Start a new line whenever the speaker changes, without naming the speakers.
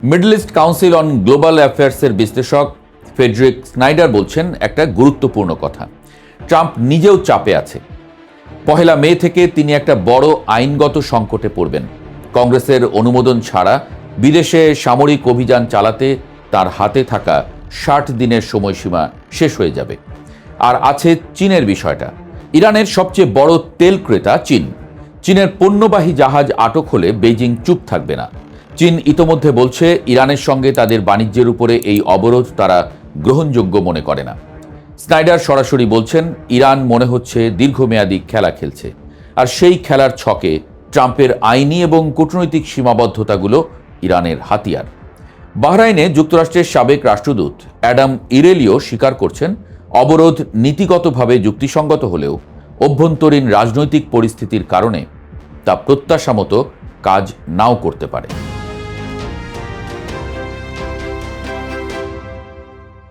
Middle East council on global অ্যাফেয়ার্সের বিশ্লেষক Frederick Snyder বলছেন একটা গুরুত্বপূর্ণ কথা। ট্রাম্প নিজেও চাপে আছে। 1 মে থেকে তিনি একটা বড় আইনগত সংকটে পড়বেন। কংগ্রেসের অনুমোদন ছাড়া বিদেশে সামরিক অভিযান চালাতে তার হাতে থাকা 60 দিনের সময়সীমা শেষ হয়ে যাবে। আর আছে চীনের বিষয়টা। ইরানের সবচেয়ে বড় তেল ক্রেতা চীন। চীনের পণ্যবাহী জাহাজ আটক হলে বেইজিং চুপ থাকবে না। চীন ইতোমধ্যে বলছে ইরানের সঙ্গে তাদের বাণিজ্যের উপরে এই অবরোধ তারা গ্রহণযোগ্য মনে করে না। স্নাইডার সরাসরি বলছেন ইরান মনে হচ্ছে দীর্ঘমেয়াদী খেলা খেলছে, আর সেই খেলার ছকে ট্রাম্পের আইনি এবং কূটনৈতিক সীমাবদ্ধতাগুলো ইরানের হাতিয়ার। বাহরাইনে যুক্তরাষ্ট্রের সাবেক রাষ্ট্রদূত অ্যাডাম ইরেলিও স্বীকার করছেন অবরোধ নীতিগতভাবে যুক্তিসঙ্গত হলেও অভ্যন্তরীণ রাজনৈতিক পরিস্থিতির কারণে তা প্রত্যাশা মতো কাজ নাও করতে পারে।